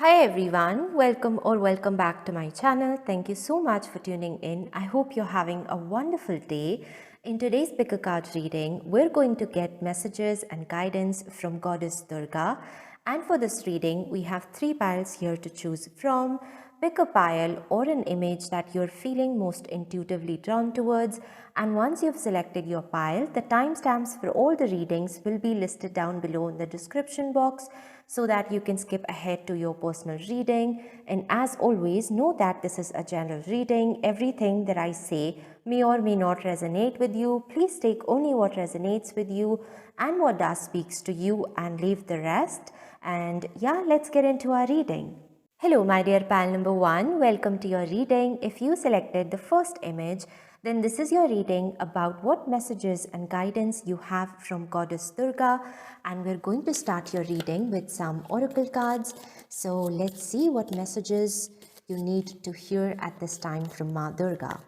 Hi everyone, welcome back to my channel. Thank you so much for tuning in. I hope you're having a wonderful day. In today's pick a card reading, we're going to get messages and guidance from Goddess Durga. And for this reading, we have 3 piles here to choose from. Pick a pile or an image that you're feeling most intuitively drawn towards, and once you've selected your pile, the timestamps for all the readings will be listed down below in the description box so that you can skip ahead to your personal reading. And as always, know that this is a general reading. Everything that I say may or may not resonate with you. Please take only what resonates with you and what does speaks to you and leave the rest. And yeah, let's get into our reading. Hello my dear pal number 1, welcome to your reading. If you selected the first image, then this is your reading about what messages and guidance you have from Goddess Durga, and we're going to start your reading with some oracle cards. So let's see what messages you need to hear at this time from Ma Durga.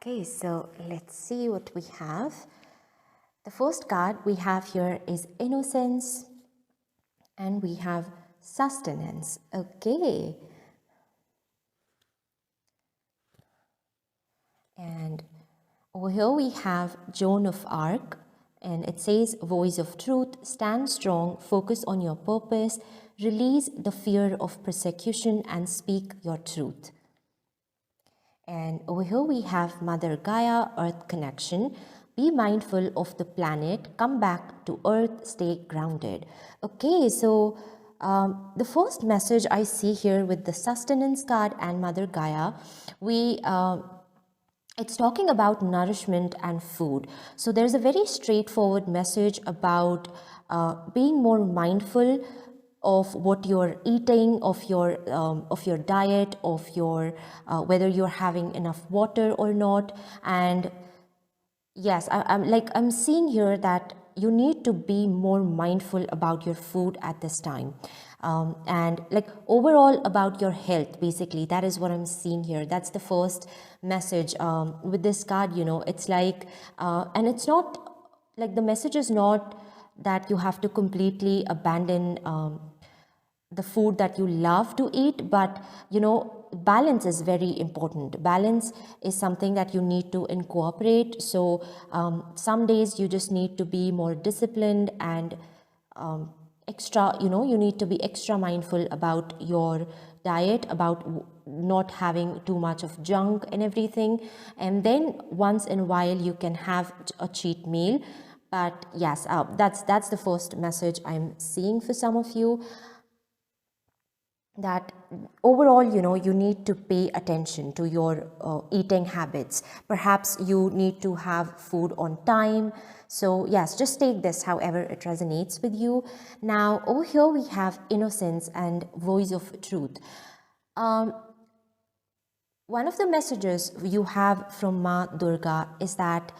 Okay, so let's see what we have. The first card we have here is Innocence, and we have Sustenance. Okay. And over here we have Joan of Arc, and it says, Voice of Truth, stand strong, focus on your purpose, release the fear of persecution and speak your truth. And over here we have Mother Gaia, Earth Connection. Be mindful of the planet, come back to Earth, stay grounded. Okay, so the first message I see here with the Sustenance card and Mother Gaia, it's talking about nourishment and food. So there's a very straightforward message about being more mindful of what you're eating, of your diet, of your whether you're having enough water or not. And yes, I'm seeing here that you need to be more mindful about your food at this time, and like overall about your health. Basically, that is what I'm seeing here. That's the first message with this card. You know, it's like, and it's not like the message is not that you have to completely abandon the food that you love to eat, but you know, balance is very important. Balance is something that you need to incorporate. So some days you just need to be more disciplined and extra, you know, you need to be extra mindful about your diet, about not having too much of junk and everything. And then once in a while you can have a cheat meal. But yes, that's the first message I'm seeing for some of you, that overall, you know, you need to pay attention to your eating habits. Perhaps you need to have food on time. So yes, just take this however it resonates with you. Now over here we have Innocence and Voice of Truth. One of the messages you have from Ma Durga is that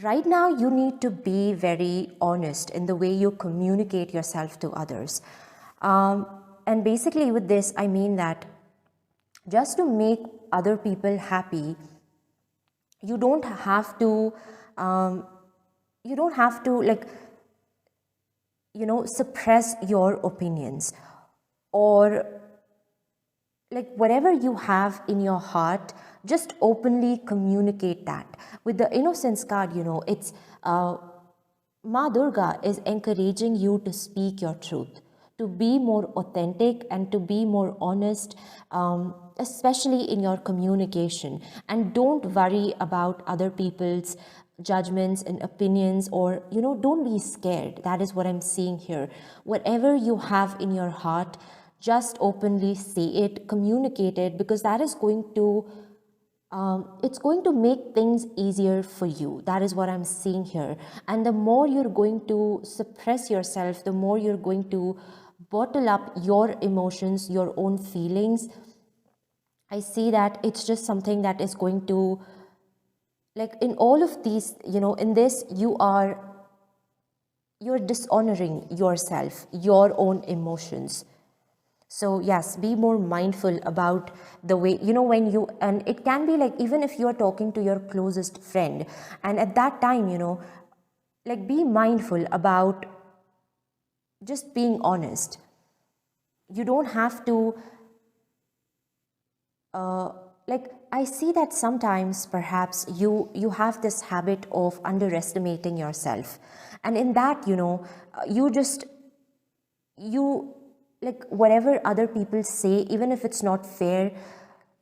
right now you need to be very honest in the way you communicate yourself to others. And basically with this, I mean that just to make other people happy, you don't have to like, you know, suppress your opinions, or like whatever you have in your heart, just openly communicate that. With the Innocence card, you know, it's Ma Durga is encouraging you to speak your truth, to be more authentic and to be more honest, especially in your communication. And don't worry about other people's judgments and opinions, or, you know, don't be scared. That is what I'm seeing here. Whatever you have in your heart, just openly say it, communicate it, because that is going to it's going to make things easier for you. That is what I'm seeing here. And the more you're going to suppress yourself, the more you're going to bottle up your emotions, your own feelings, I see that it's just something that is going to like in all of these, in this you're dishonoring yourself, your own emotions. So yes, be more mindful about the way, when you, and it can be like, even if you're talking to your closest friend, and at that time, like be mindful about just being honest. You don't have to, like I see that sometimes perhaps you have this habit of underestimating yourself, and in that, you just, you, like whatever other people say, even if it's not fair,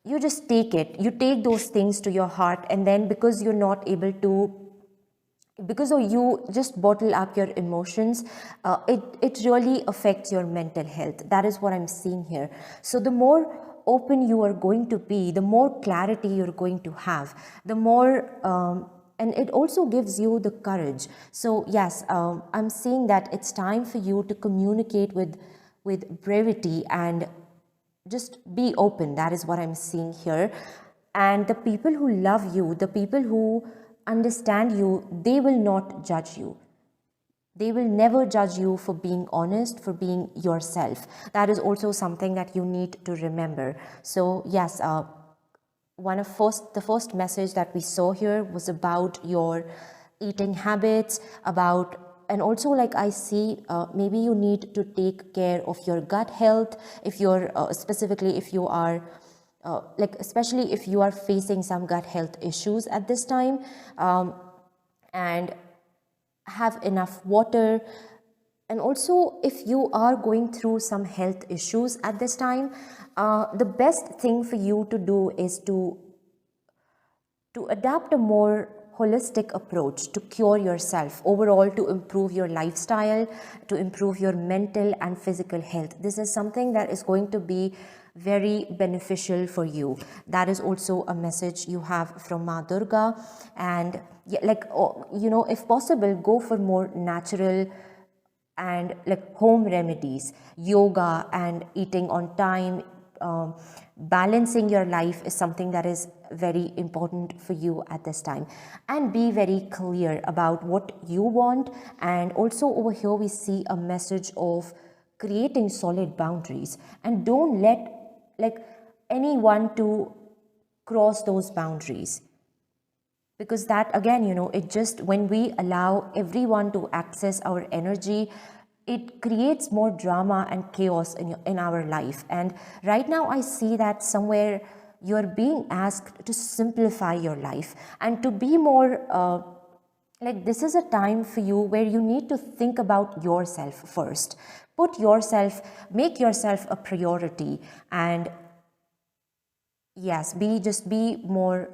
you just take it, you take those things to your heart, and then because you're not able to, because of you just bottle up your emotions, it really affects your mental health. That is what I'm seeing here. So the more open you are going to be, the more clarity you're going to have, the more, and it also gives you the courage. So yes, I'm seeing that it's time for you to communicate with brevity and just be open. That is what I'm seeing here. And the people who love you, the people who understand you, they will not judge you. They will never judge you for being honest, for being yourself. That is also something that you need to remember. So yes, the first message that we saw here was about your eating habits, about, and also like I see, maybe you need to take care of your gut health. If you're specifically, if you are like, especially if you are facing some gut health issues at this time, and have enough water. And also, if you are going through some health issues at this time, the best thing for you to do is to adopt a more holistic approach to cure yourself overall, to improve your lifestyle, to improve your mental and physical health. This is something that is going to be very beneficial for you. That is also a message you have from Ma Durga. And yeah, like, if possible, go for more natural and like home remedies, yoga and eating on time. Balancing your life is something that is very important for you at this time, and be very clear about what you want. And also over here we see a message of creating solid boundaries, and don't let like anyone to cross those boundaries, because that again, it just, when we allow everyone to access our energy, it creates more drama and chaos in our life. And right now I see that somewhere you're being asked to simplify your life and to be more like, this is a time for you where you need to think about yourself first. Make yourself a priority, and yes, be more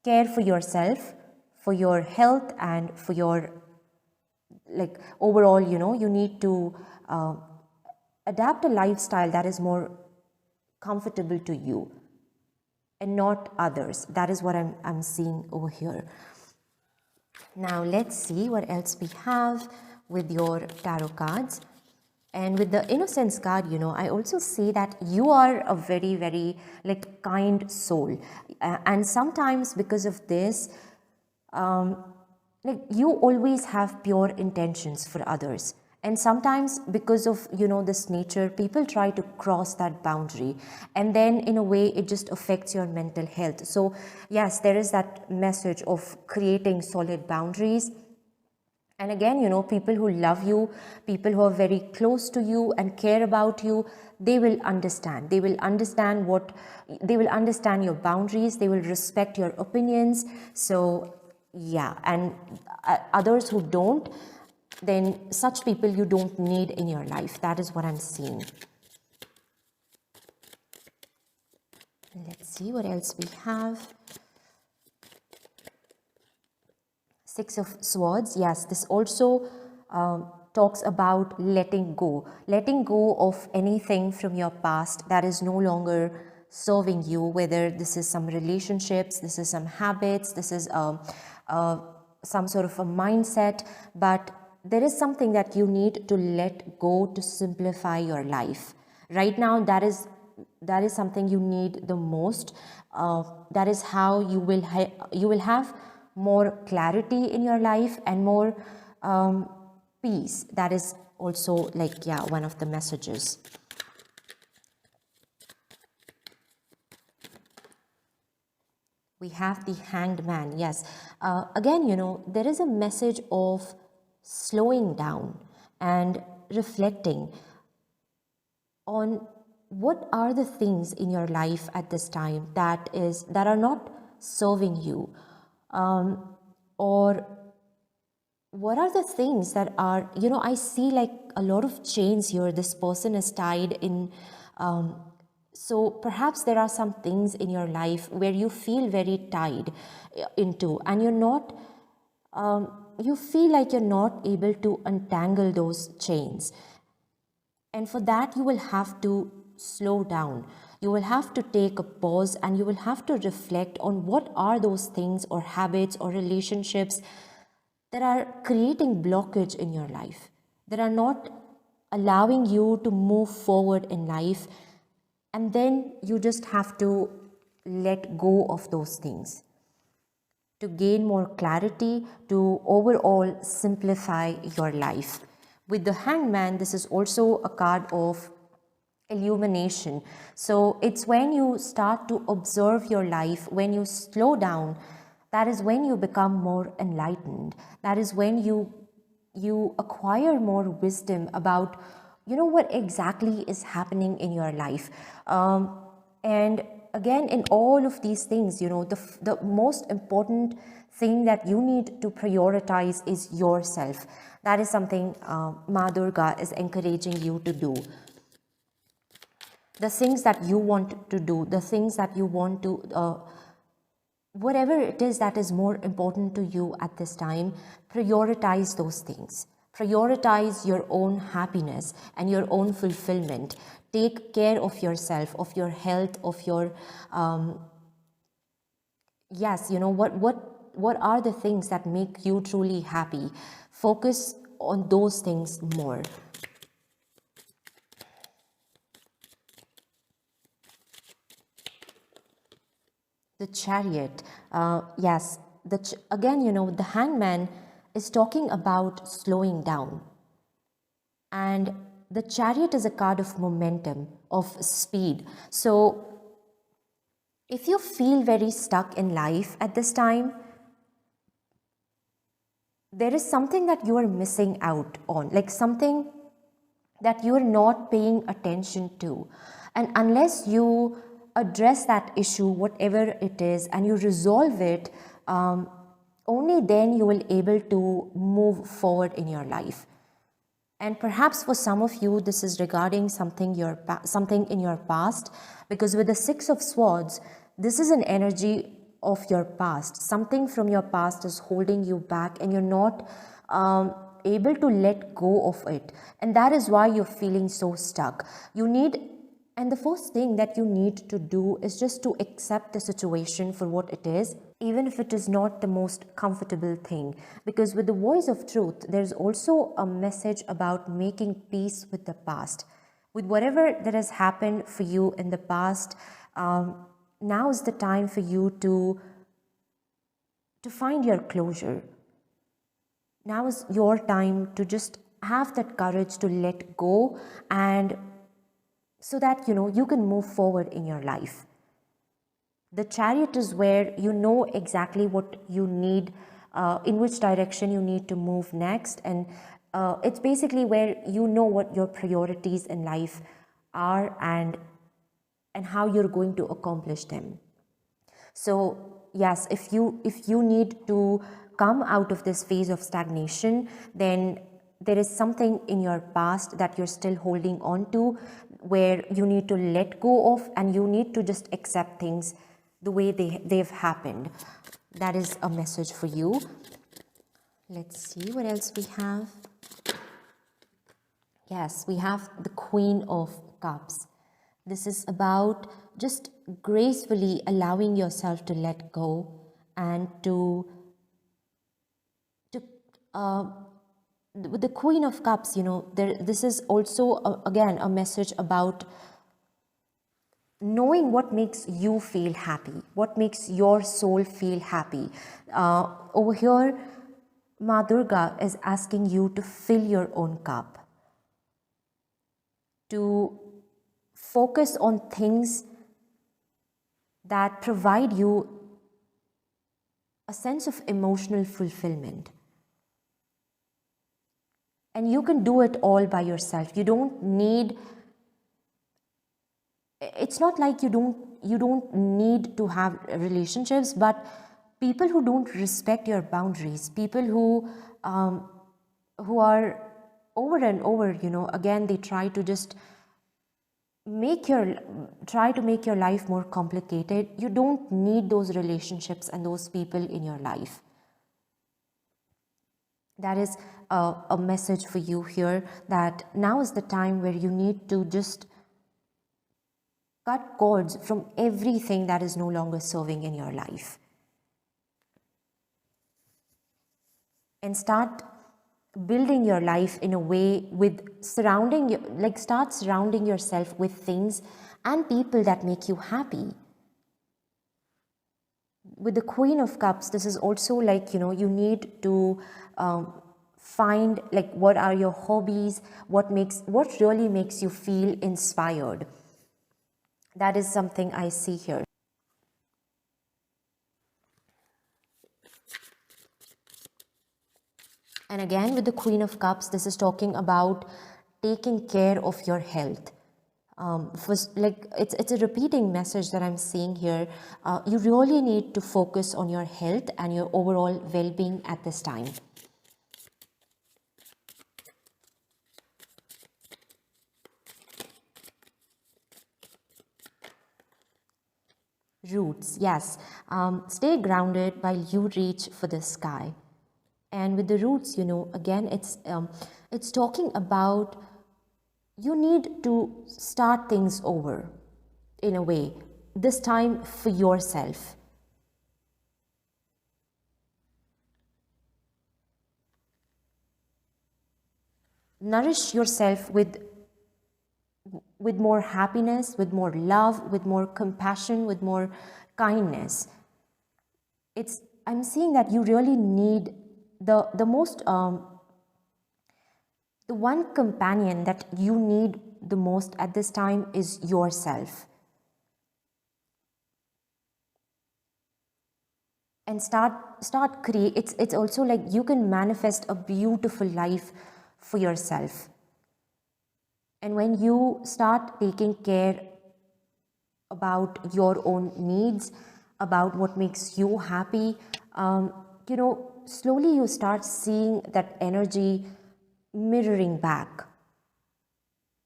care for yourself, for your health, and for your, like overall, you need to adapt a lifestyle that is more comfortable to you and not others. That is what I'm seeing over here. Now let's see what else we have with your tarot cards. And with the Innocence card, I also see that you are a very, very like kind soul. And sometimes because of this, like you always have pure intentions for others. And sometimes because of, this nature, people try to cross that boundary. And then in a way, it just affects your mental health. So yes, there is that message of creating solid boundaries. And again, people who love you, people who are very close to you and care about you, they will understand. They will understand your boundaries. They will respect your opinions. So yeah, and others who don't, then such people you don't need in your life. That is what I'm seeing. Let's see what else we have. Six of Swords. Yes, this also talks about letting go of anything from your past that is no longer serving you, whether this is some relationships, this is some habits, this is some sort of a mindset, but there is something that you need to let go to simplify your life. Right now, that is that is something you need the most. That is how you will have more clarity in your life and more peace. That is also like, yeah, one of the messages. We have the Hanged Man. Yes, again, there is a message of slowing down and reflecting on what are the things in your life at this time that are not serving you, or what are the things that are, I see like a lot of chains here. This person is tied in. So perhaps there are some things in your life where you feel very tied into, and you're not, you feel like you're not able to untangle those chains. And for that, you will have to slow down. You will have to take a pause, and you will have to reflect on what are those things or habits or relationships that are creating blockage in your life, that are not allowing you to move forward in life. And then you just have to let go of those things to gain more clarity, to overall simplify your life. With the Hangman, this is also a card of illumination. So it's when you start to observe your life, when you slow down, that is when you become more enlightened. That is when you acquire more wisdom about what exactly is happening in your life. And again, in all of these things, the most important thing that you need to prioritize is yourself. That is something Ma Durga is encouraging you to do. The things that you want to do, the things that you want to, whatever it is that is more important to you at this time, prioritize those things. Prioritize your own happiness and your own fulfillment. Take care of yourself, of your health, of your, yes, what are the things that make you truly happy? Focus on those things more. The Chariot, yes, again, the Hangman is talking about slowing down. And the Chariot is a card of momentum, of speed. So if you feel very stuck in life at this time, there is something that you are missing out on, like something that you are not paying attention to. And unless you address that issue, whatever it is, and you resolve it, only then you will able to move forward in your life. And perhaps for some of you, this is regarding something in your past, because with the Six of Swords, this is an energy of your past. Something from your past is holding you back, and you're not able to let go of it. And that is why you're feeling so stuck. And the first thing that you need to do is just to accept the situation for what it is, even if it is not the most comfortable thing. Because with the voice of truth, there's also a message about making peace with the past. With whatever that has happened for you in the past, now is the time for you to find your closure. Now is your time to just have that courage to let go, and so that you can move forward in your life. The Chariot is where you know exactly what you need, in which direction you need to move next, and it's basically where you know what your priorities in life are, and how you're going to accomplish them. So yes, if you need to come out of this phase of stagnation, then there is something in your past that you're still holding on to, where you need to let go of, and you need to just accept things the way they've happened. That is a message for you. Let's see what else we have. Yes, we have the Queen of Cups. This is about just gracefully allowing yourself to let go, and with the Queen of Cups, this is also again a message about knowing what makes you feel happy, what makes your soul feel happy. Over here, Ma Durga is asking you to fill your own cup, to focus on things that provide you a sense of emotional fulfillment. And you can do it all by yourself. You don't need, it's not like you don't need to have relationships, but people who don't respect your boundaries, people who are over and over, again, they try to just try to make your life more complicated. You don't need those relationships and those people in your life. That is a message for you here, that now is the time where you need to just cut cords from everything that is no longer serving in your life, and start building your life in a way with start surrounding yourself with things and people that make you happy. With the Queen of Cups, this is also like, you need to find like what are your hobbies, what really makes you feel inspired. That is something I see here. And again, with the Queen of Cups, this is talking about taking care of your health. It's a repeating message that I'm seeing here. You really need to focus on your health and your overall well-being at this time. Roots, yes. Stay grounded while you reach for the sky. And with the roots, again, it's talking about you need to start things over in a way, this time for yourself. Nourish yourself with more happiness, with more love, with more compassion, with more kindness. I'm seeing that you really need the one companion that you need the most at this time is yourself. And start create. It's also like you can manifest a beautiful life for yourself. And when you start taking care about your own needs, about what makes you happy, slowly you start seeing that energy mirroring back.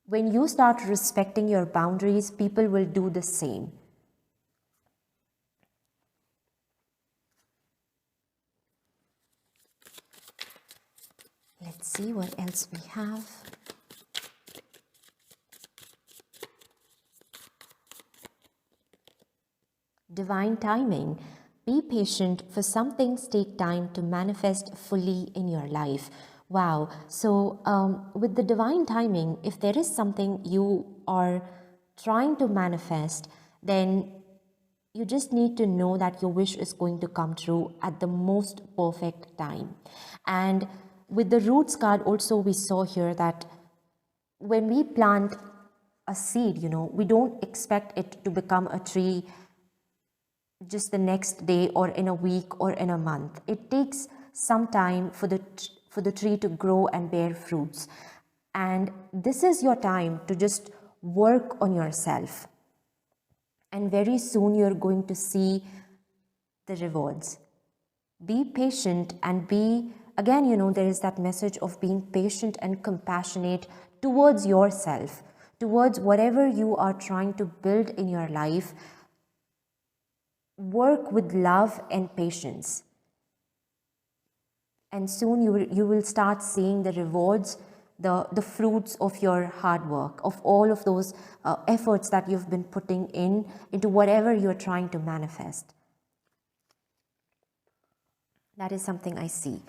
When you start respecting your boundaries, people will do the same. Let's see what else we have. Divine timing. Be patient, for some things take time to manifest fully in your life. Wow. So with the divine timing, if there is something you are trying to manifest, then you just need to know that your wish is going to come true at the most perfect time. And with the roots card also, we saw here that when we plant a seed, we don't expect it to become a tree just the next day or in a week or in a month. It takes some time for the tree to grow and bear fruits. And this is your time to just work on yourself. And very soon you're going to see the rewards. Be patient and again, there is that message of being patient and compassionate towards yourself, towards whatever you are trying to build in your life. Work with love and patience. And soon you will start seeing the rewards, the fruits of your hard work, of all of those efforts that you've been putting into whatever you're trying to manifest. That is something I see.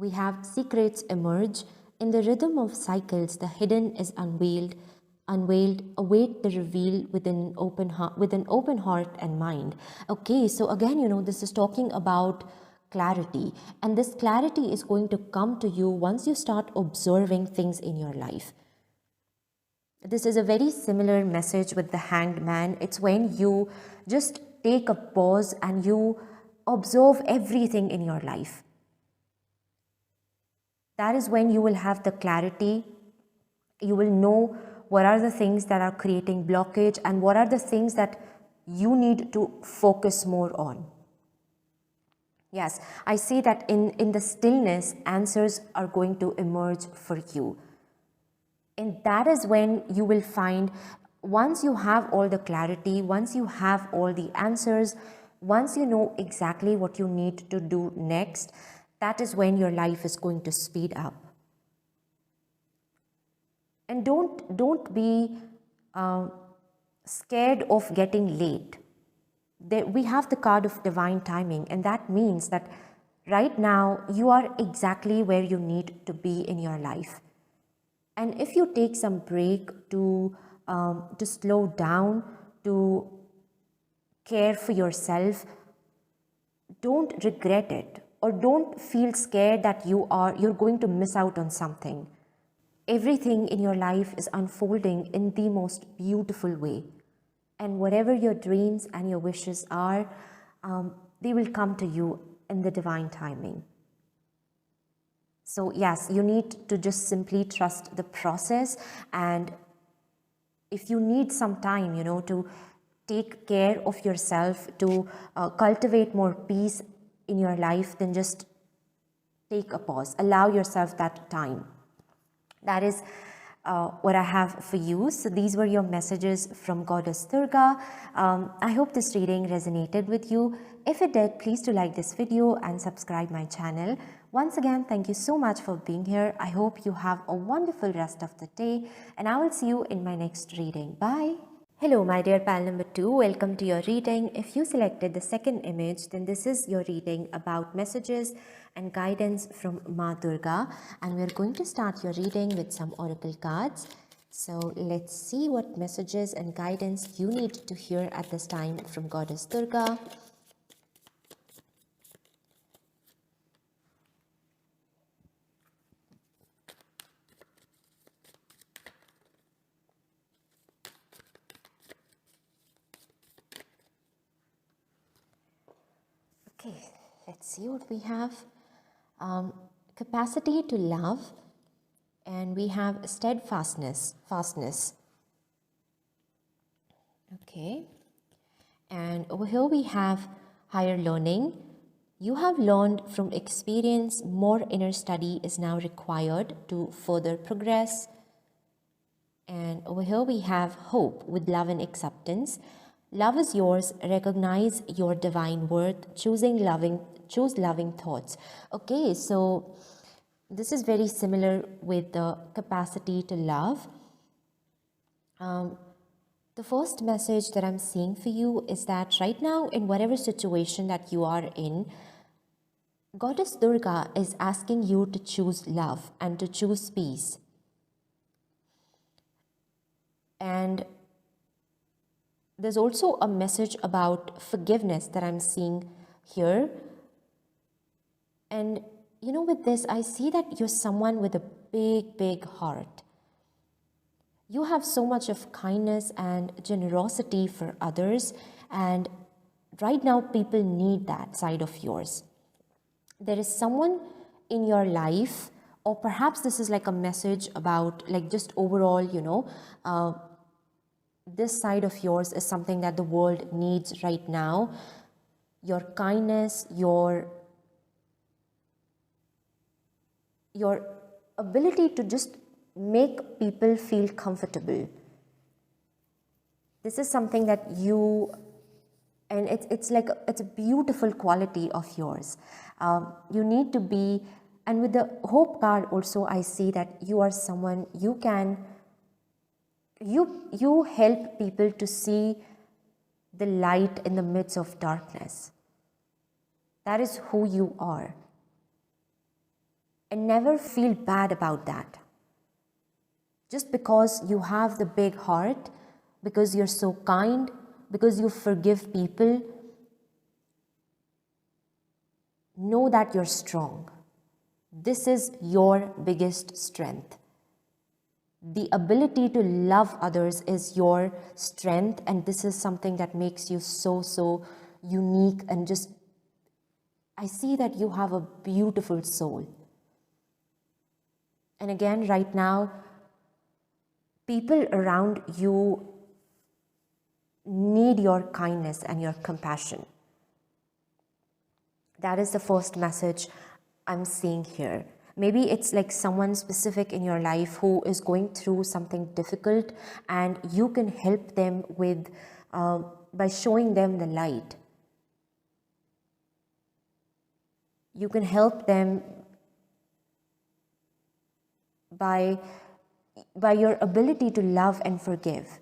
We have secrets emerge. In the rhythm of cycles, the hidden is unveiled, await the reveal with an open heart and mind. Okay, so again, this is talking about clarity, and this clarity is going to come to you once you start observing things in your life. This is a very similar message with the Hanged Man. It's when you just take a pause and you observe everything in your life. That is when you will have the clarity. You will know what are the things that are creating blockage and what are the things that you need to focus more on. Yes, I see that in the stillness, answers are going to emerge for you. And that is when you will find, once you have all the clarity, once you have all the answers, once you know exactly what you need to do next, that is when your life is going to speed up. And don't be scared of getting late. We have the card of divine timing, and that means that right now you are exactly where you need to be in your life. And if you take some break to slow down, to care for yourself, don't regret it, or don't feel scared that you're going to miss out on something. Everything in your life is unfolding in the most beautiful way. And whatever your dreams and your wishes are, they will come to you in the divine timing. So yes, you need to just simply trust the process. And if you need some time, to take care of yourself, to cultivate more peace in your life, then just take a pause. Allow yourself that time. That is what I have for you. So these were your messages from Goddess Durga. I hope this reading resonated with you. If it did, please do like this video and subscribe my channel. Once again, thank you so much for being here. I hope you have a wonderful rest of the day, and I will see you in my next reading. Bye. Hello, my dear pal number 2. Welcome to your reading. If you selected the second image, then this is your reading about messages and guidance from Ma Durga. And we're going to start your reading with some oracle cards. So let's see what messages and guidance you need to hear at this time from Goddess Durga. Okay, let's see what we have. Capacity to love, and we have steadfastness, fastness. Okay, and over here we have higher learning. You have learned from experience. More inner study is now required to further progress. And over here we have hope with love and acceptance. Love is yours. Recognize your divine worth. Choose loving thoughts. Okay, so this is very similar with the capacity to love. The first message that I'm seeing for you is that right now, in whatever situation that you are in, Goddess Durga is asking you to choose love and to choose peace. And there's also a message about forgiveness that I'm seeing here. And with this, I see that you're someone with a big, big heart. You have so much of kindness and generosity for others. And right now, people need that side of yours. There is someone in your life, or perhaps this is like a message about just overall, this side of yours is something that the world needs right now. Your kindness, your ability to just make people feel comfortable. This is something that and it's a beautiful quality of yours. You need to be, and with the hope card also, I see that you are someone you help people to see the light in the midst of darkness. That is who you are. And never feel bad about that. Just because you have the big heart, because you're so kind, because you forgive people, know that you're strong. This is your biggest strength. The ability to love others is your strength, and this is something that makes you so unique. And just, I see that you have a beautiful soul. And again, right now, people around you need your kindness and your compassion. That is the first message I'm seeing here. Maybe it's like someone specific in your life who is going through something difficult, and you can help them with by showing them the light. You can help them by your ability to love and forgive.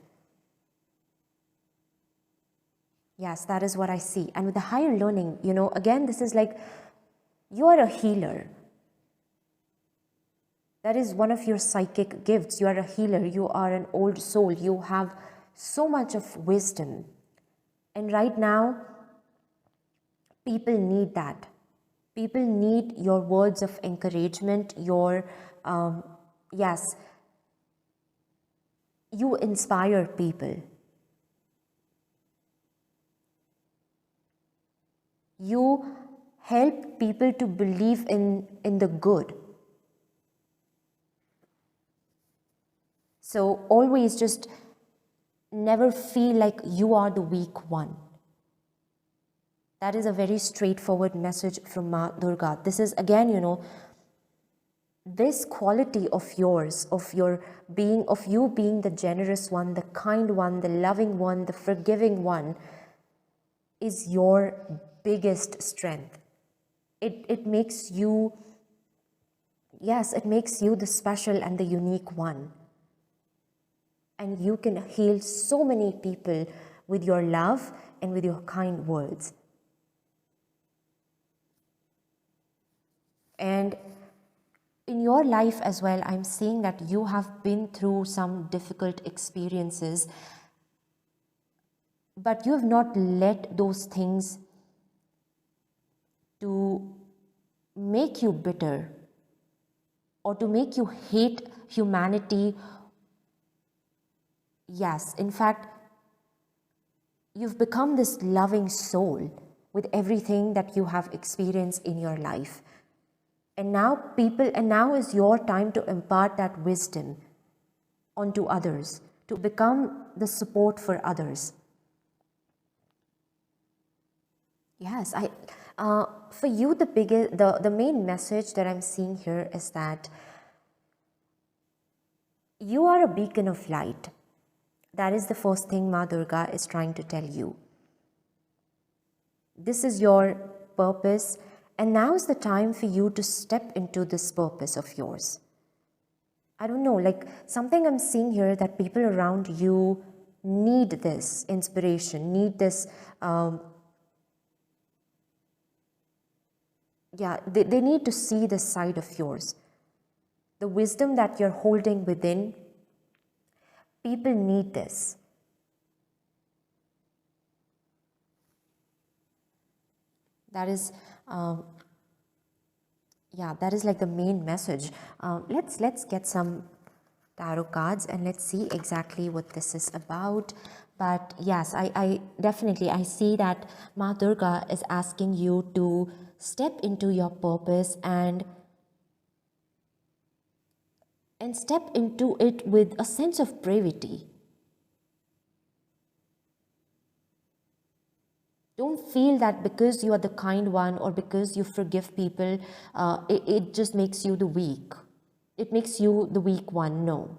Yes, that is what I see. And with the higher learning, again, this is like you are a healer. That is one of your psychic gifts. You are a healer. You are an old soul. You have so much of wisdom. And right now, people need that. People need your words of encouragement, your, yes, you inspire people. You help people to believe in the good. So always just never feel like you are the weak one. That is a very straightforward message from Ma Durga. This is again, this quality of yours, of you being the generous one, the kind one, the loving one, the forgiving one, is your biggest strength. It makes you, yes, it makes you the special and the unique one. And you can heal so many people with your love and with your kind words. And in your life as well, I'm seeing that you have been through some difficult experiences, but you have not let those things to make you bitter or to make you hate humanity. Yes, in fact, you've become this loving soul with everything that you have experienced in your life. And now is your time to impart that wisdom onto others, to become the support for others. Yes, for you, the main message that I'm seeing here is that you are a beacon of light. That is the first thing Ma Durga is trying to tell you. This is your purpose, and now is the time for you to step into this purpose of yours. I don't know, like something I'm seeing here that people around you need this inspiration, need this, they need to see this side of yours. The wisdom that you're holding within, people need this. That is, that is like the main message. Let's get some tarot cards and let's see exactly what this is about. But yes, I definitely, I see that Ma Durga is asking you to step into your purpose and step into it with a sense of bravery. Don't feel that because you are the kind one or because you forgive people, it just makes you the weak. It makes you the weak one. No.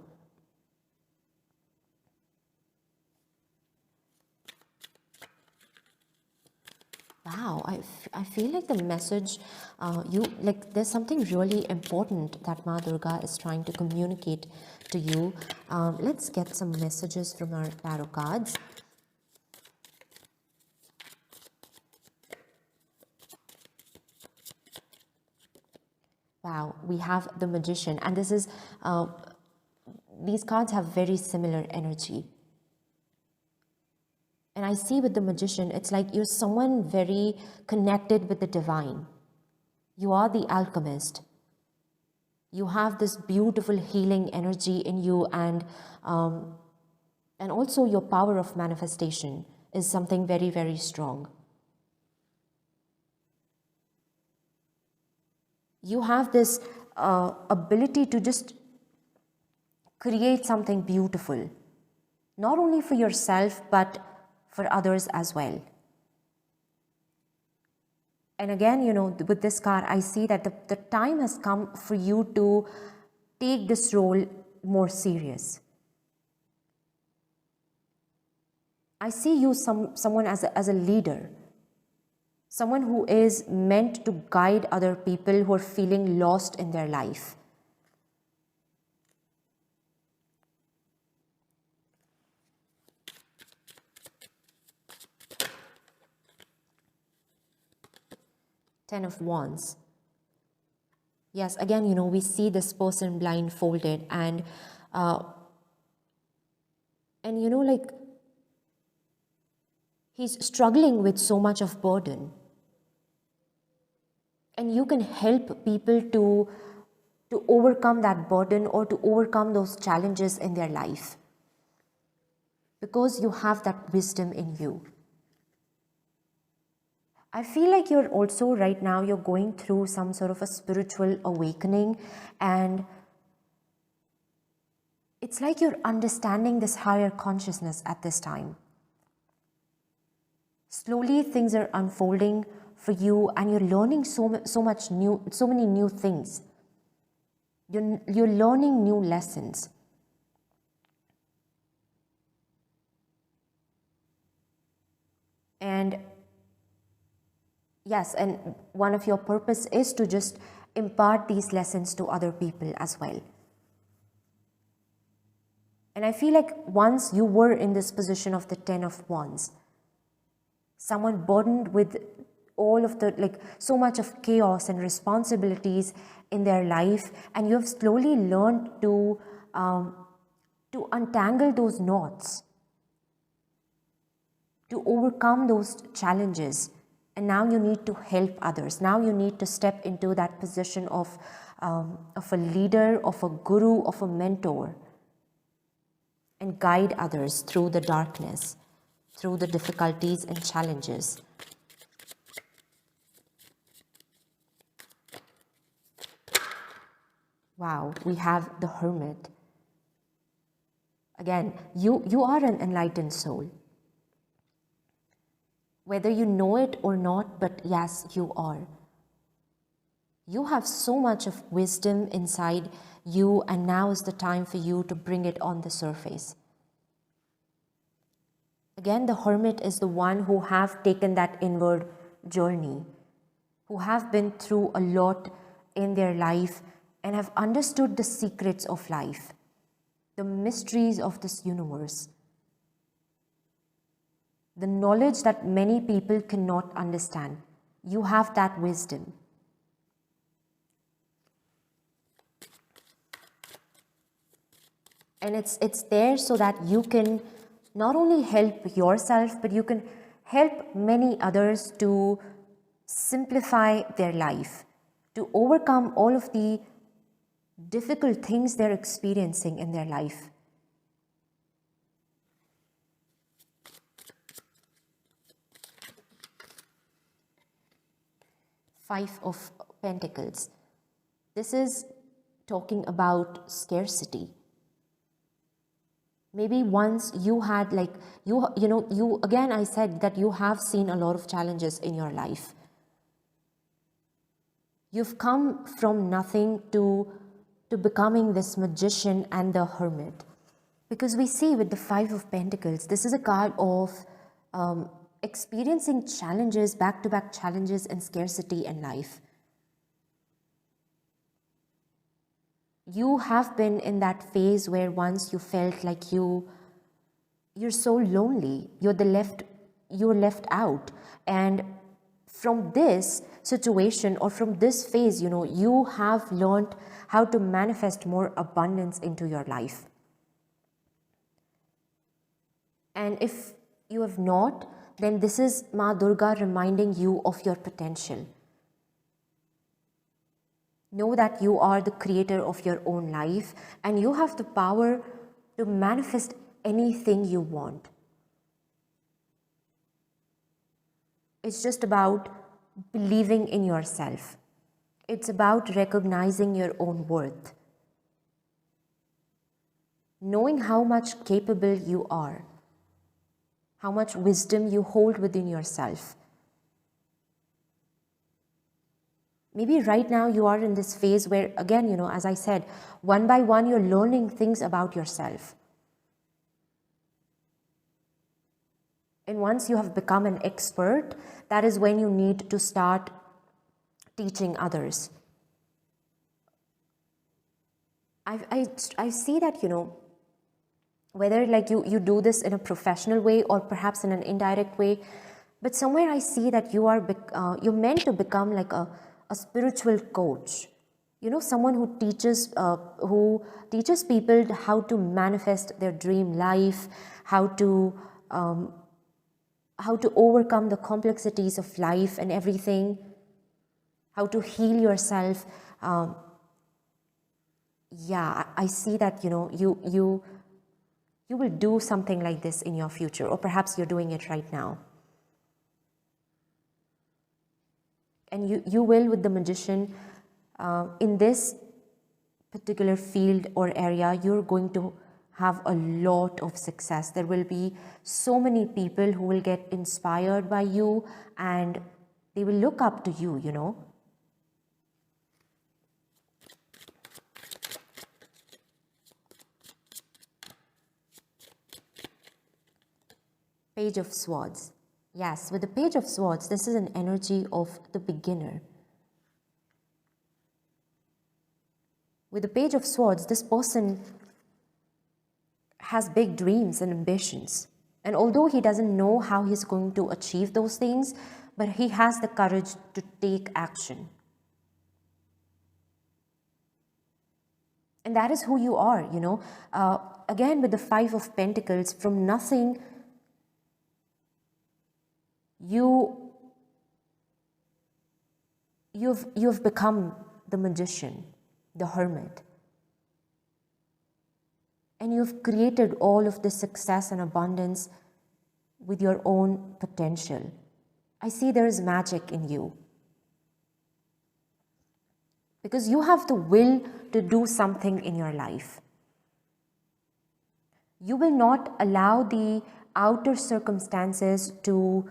Wow, I feel like the message, there's something really important that Ma Durga is trying to communicate to you. Let's get some messages from our tarot cards. Wow, we have the Magician, and this is, these cards have very similar energy. And I see with the Magician, it's like you're someone very connected with the divine. You are the alchemist. You have this beautiful healing energy in you, and also your power of manifestation is something very, very strong. You have this ability to just create something beautiful, not only for yourself, but for others as well. And again, you know, with this card, I see that the time has come for you to take this role more serious. I see you someone as a leader, someone who is meant to guide other people who are feeling lost in their life. Ten of Wands. Yes, again, you know, we see this person blindfolded, and you know, like, he's struggling with so much of burden. And you can help people to overcome that burden or to overcome those challenges in their life, because you have that wisdom in you. I feel like you're also right now, you're going through some sort of a spiritual awakening, and it's like you're understanding this higher consciousness at this time. Slowly things are unfolding for you, and you're learning so many new things. You're learning new lessons. And yes, and one of your purpose is to just impart these lessons to other people as well. And I feel like once you were in this position of the Ten of Wands, someone burdened with all of the, like, so much of chaos and responsibilities in their life, and you have slowly learned to untangle those knots, to overcome those challenges. And now you need to help others. Now you need to step into that position of a leader, of a guru, of a mentor, and guide others through the darkness, through the difficulties and challenges. Wow, we have the Hermit. Again, you are an enlightened soul. Whether you know it or not, but yes, you are. You have so much of wisdom inside you, and now is the time for you to bring it on the surface. Again, the Hermit is the one who have taken that inward journey, who have been through a lot in their life and have understood the secrets of life, the mysteries of this universe, the knowledge that many people cannot understand. You have that wisdom. And it's there so that you can not only help yourself, but you can help many others to simplify their life, to overcome all of the difficult things they're experiencing in their life. Five of Pentacles. This is talking about scarcity. Maybe once you had, like, you again, I said that you have seen a lot of challenges in your life. You've come from nothing to becoming this Magician and the Hermit. Because we see with the Five of Pentacles, this is a card of experiencing challenges, back-to-back challenges and scarcity in life. You have been in that phase where once you felt like you're so lonely, you're left out, and from this situation or from this phase, you have learned how to manifest more abundance into your life. And if you have not, then this is Ma Durga reminding you of your potential. Know that you are the creator of your own life and you have the power to manifest anything you want. It's just about believing in yourself. It's about recognizing your own worth. Knowing how much capable you are, how much wisdom you hold within yourself. Maybe right now you are in this phase where, again, as I said, one by one you're learning things about yourself. And once you have become an expert, that is when you need to start teaching others. I see that, whether like you do this in a professional way or perhaps in an indirect way, but somewhere I see that you're meant to become like a spiritual coach, someone who teaches people how to manifest their dream life, how to overcome the complexities of life and everything, how to heal yourself. I see that you will do something like this in your future, or perhaps you're doing it right now. And you will, with the magician, in this particular field or area, you're going to have a lot of success. There will be so many people who will get inspired by you and they will look up to you, Page of Swords. Yes, with the Page of Swords, this is an energy of the beginner. With the Page of Swords, this person has big dreams and ambitions. And although he doesn't know how he's going to achieve those things, but he has the courage to take action. And that is who you are, Again, with the Five of Pentacles, from nothing, you've become the magician, the hermit. And you've created all of this success and abundance with your own potential. I see there is magic in you. Because you have the will to do something in your life. You will not allow the outer circumstances to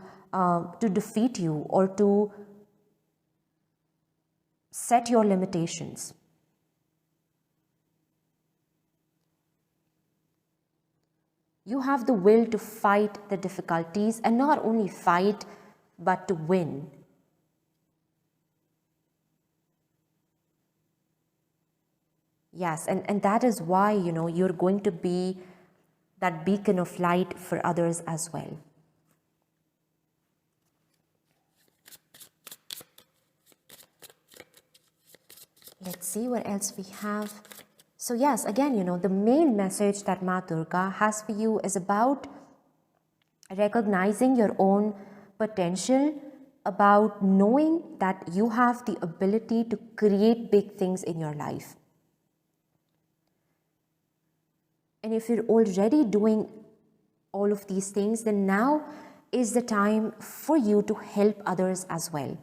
defeat you or to set your limitations. You have the will to fight the difficulties, and not only fight, but to win. Yes, and that is why, you're going to be that beacon of light for others as well. Let's see what else we have. So yes, again, the main message that Ma Durga has for you is about recognizing your own potential, about knowing that you have the ability to create big things in your life. And if you're already doing all of these things, then now is the time for you to help others as well.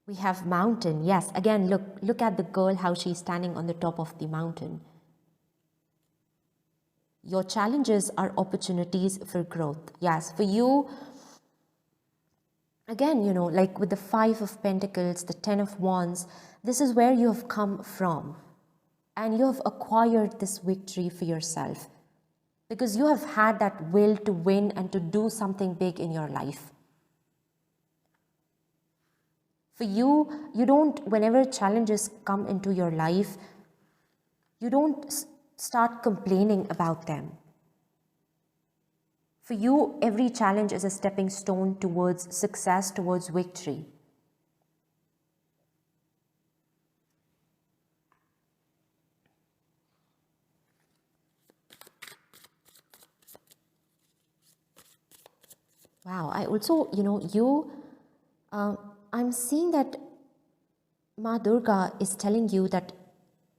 We have mountain. Yes, again, look at the girl, how she's standing on the top of the mountain. Your challenges are opportunities for growth. Yes, for you, again, like with the Five of Pentacles, the Ten of Wands, this is where you have come from. And you have acquired this victory for yourself. Because you have had that will to win and to do something big in your life. For you, you don't, whenever challenges come into your life, You don't start complaining about them. For you, every challenge is a stepping stone towards success, towards victory. Wow, I also, I'm seeing that Ma Durga is telling you that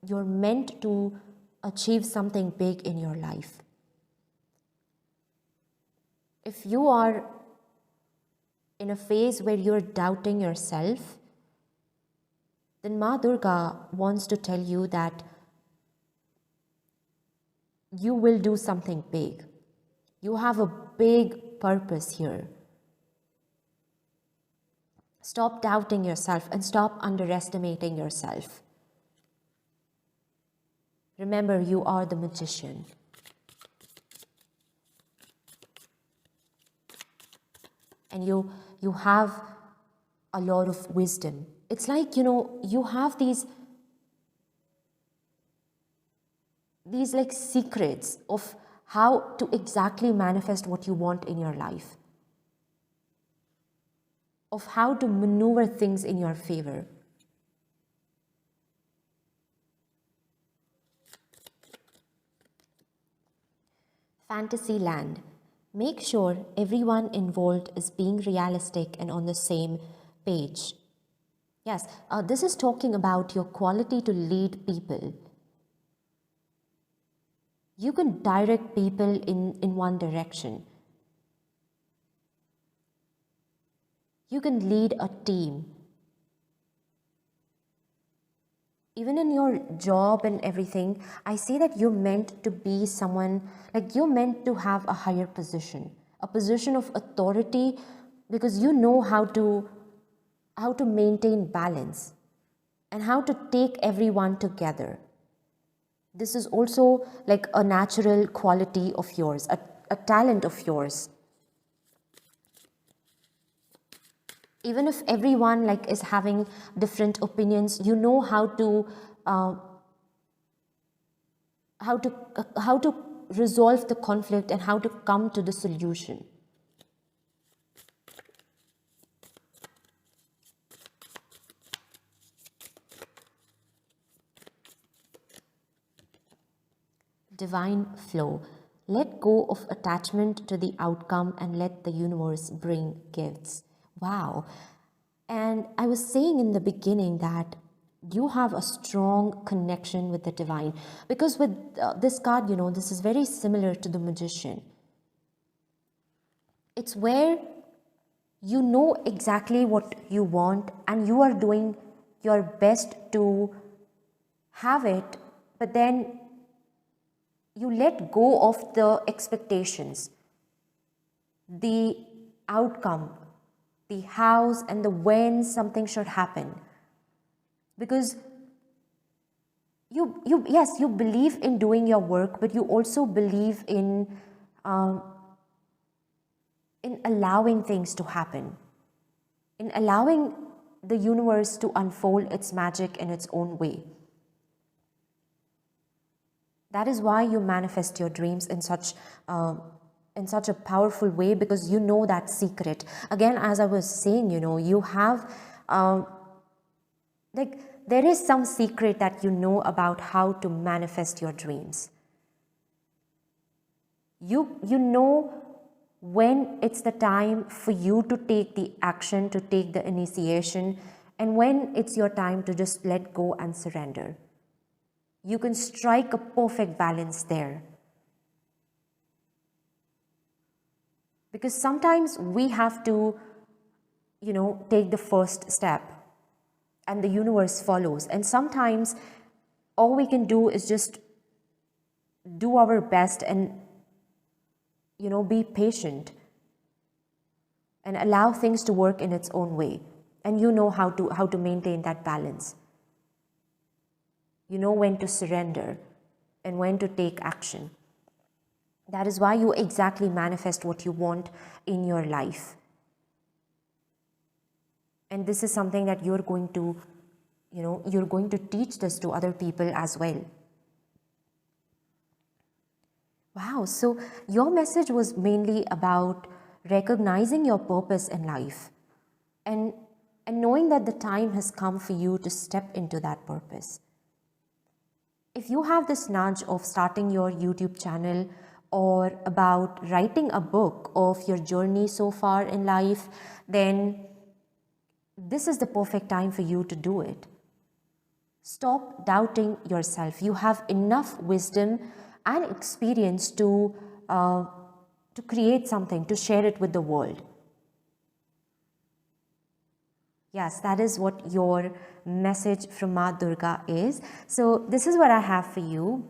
you're meant to achieve something big in your life. If you are in a phase where you're doubting yourself, then Ma Durga wants to tell you that you will do something big. You have a big purpose here. Stop doubting yourself and stop underestimating yourself. Remember, you are the magician. And you have a lot of wisdom. It's like, you have these like secrets of how to exactly manifest what you want in your life, of how to maneuver things in your favor. Fantasyland. Make sure everyone involved is being realistic and on the same page. Yes, this is talking about your quality to lead people. You can direct people in one direction. You can lead a team. Even in your job and everything, I say that you're meant to be someone, like you're meant to have a higher position, a position of authority, because you know how to maintain balance and how to take everyone together. This is also like a natural quality of yours, a talent of yours. Even if everyone like is having different opinions, you know how to resolve the conflict and how to come to the solution. Divine flow. Let go of attachment to the outcome and let the universe bring gifts. Wow. And I was saying in the beginning that you have a strong connection with the divine, because with this card, this is very similar to the magician. It's where you know exactly what you want and you are doing your best to have it, but then you let go of the expectations, the outcome, the hows and the when something should happen. Because you believe in doing your work, but you also believe in allowing things to happen, in allowing the universe to unfold its magic in its own way. That is why you manifest your dreams in such a powerful way, because you know that secret. Again, as I was saying, you have there is some secret that you know about how to manifest your dreams. You know when it's the time for you to take the action, to take the initiation, and when it's your time to just let go and surrender. You can strike a perfect balance there. Because sometimes we have to, take the first step and the universe follows. And sometimes all we can do is just do our best and, be patient and allow things to work in its own way. And you know how to maintain that balance. You know when to surrender and when to take action. That is why you exactly manifest what you want in your life. And this is something that you're going to teach this to other people as well. Wow, so your message was mainly about recognizing your purpose in life and, and knowing that the time has come for you to step into that purpose. If you have this nudge of starting your YouTube channel or about writing a book of your journey so far in life, then this is the perfect time for you to do it. Stop doubting yourself. You have enough wisdom and experience to create something, to share it with the world. Yes, that is what your message from Ma Durga is. So this is what I have for you,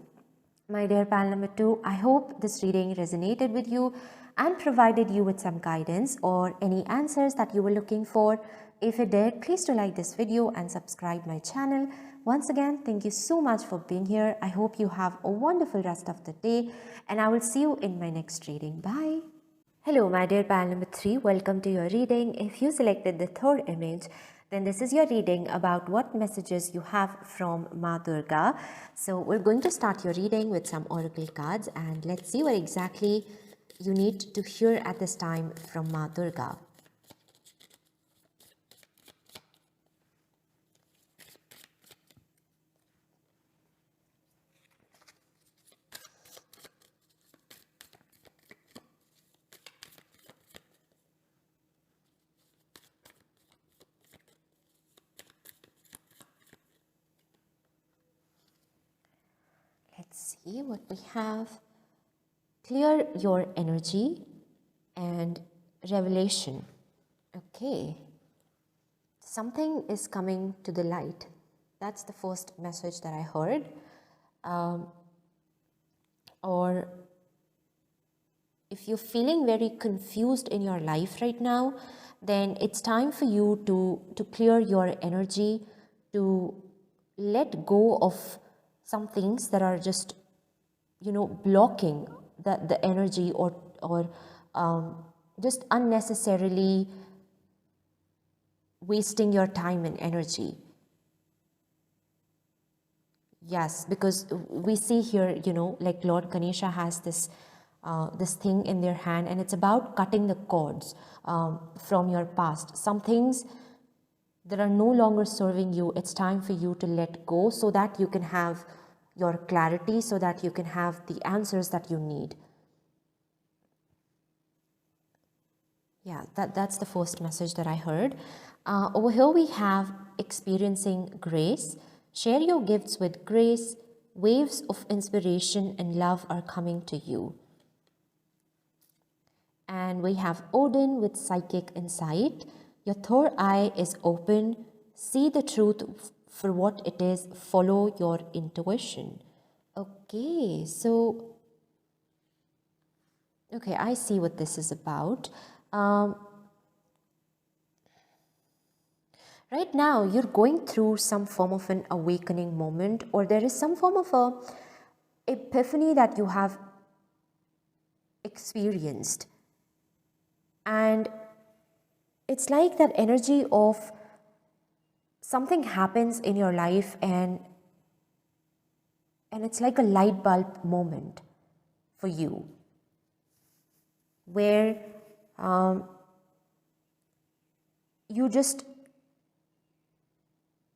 my dear pal number 2. I hope this reading resonated with you and provided you with some guidance or any answers that you were looking for. If it did, please do like this video and subscribe my channel. Once again, thank you so much for being here. I hope you have a wonderful rest of the day and I will see you in my next reading. Bye. Hello, my dear pal number 3. Welcome to your reading. If you selected the third image, then this is your reading about what messages you have from Ma Durga. So we're going to start your reading with some oracle cards and let's see what exactly you need to hear at this time from Ma Durga. Let's see what we have. Clear your energy and revelation. Okay. Something is coming to the light. That's the first message that I heard. Or if you're feeling very confused in your life right now, then it's time for you to clear your energy, to let go of some things that are just, blocking the energy or just unnecessarily wasting your time and energy. Yes, because we see here, like Lord Ganesha has this thing in their hand, and it's about cutting the cords from your past. Some things that are no longer serving you, it's time for you to let go so that you can have your clarity, so that you can have the answers that you need. Yeah, that's the first message that I heard. Over here we have experiencing grace. Share your gifts with grace. Waves of inspiration and love are coming to you. And we have Odin with psychic insight. Your third eye is open. See the truth for what it is. Follow your intuition. Okay, so, okay, I see what this is about. Right now, you're going through some form of an awakening moment, or there is some form of a epiphany that you have experienced. And it's like that energy of something happens in your life and it's like a light bulb moment for you, where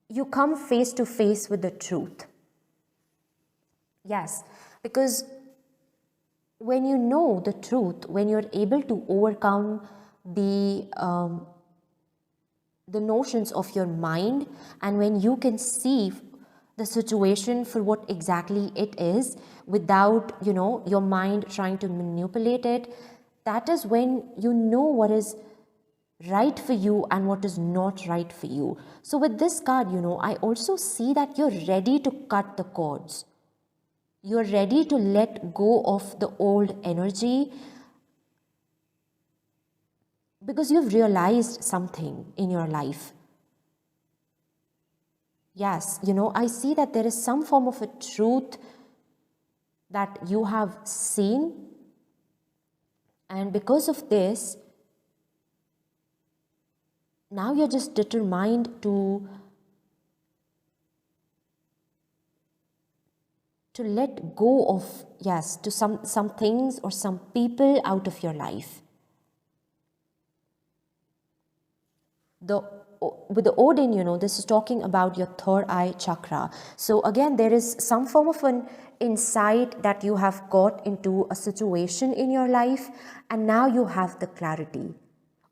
you come face to face with the truth. Yes, because when you know the truth, when you're able to overcome the notions of your mind, and when you can see the situation for what exactly it is without, your mind trying to manipulate it, that is when you know what is right for you and what is not right for you. So with this card, I also see that you're ready to cut the cords. You're ready to let go of the old energy because you've realized something in your life. Yes, I see that there is some form of a truth that you have seen, and because of this, now you're just determined to to let go of, yes, to some things or some people out of your life. With the Odin, this is talking about your third eye chakra. So again, there is some form of an insight that you have got into a situation in your life, and now you have the clarity,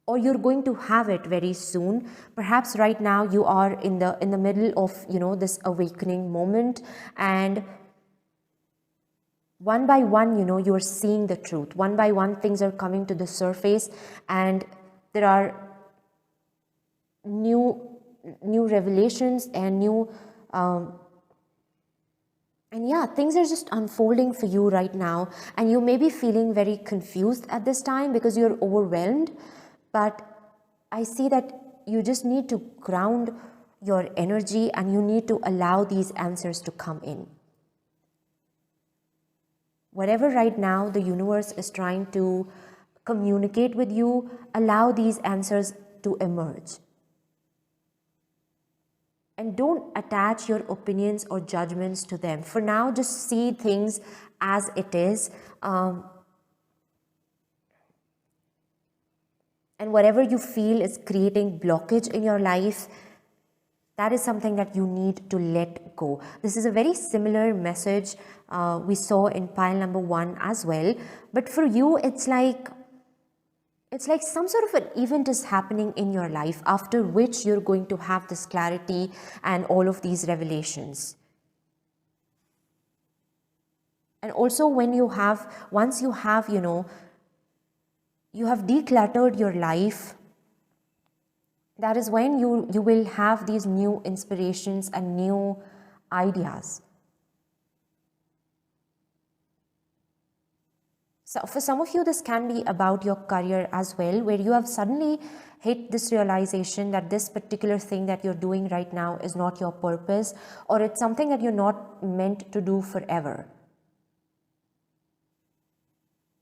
or you're going to have it very soon. Perhaps right now you are in the middle of this awakening moment, and one by one, you're seeing the truth. One by one, things are coming to the surface, and there are new revelations and things are just unfolding for you right now, and you may be feeling very confused at this time because you're overwhelmed. But I see that you just need to ground your energy, and you need to allow these answers to come in. Whatever right now the universe is trying to communicate with you, allow these answers to emerge. And don't attach your opinions or judgments to them. For now, just see things as it is. And whatever you feel is creating blockage in your life, that is something that you need to let go. This is a very similar message we saw in pile number 1 as well. But for you, it's like some sort of an event is happening in your life, after which you're going to have this clarity and all of these revelations. And also once you have decluttered your life, that is when you will have these new inspirations and new ideas. So for some of you, this can be about your career as well, where you have suddenly hit this realization that this particular thing that you're doing right now is not your purpose, or it's something that you're not meant to do forever.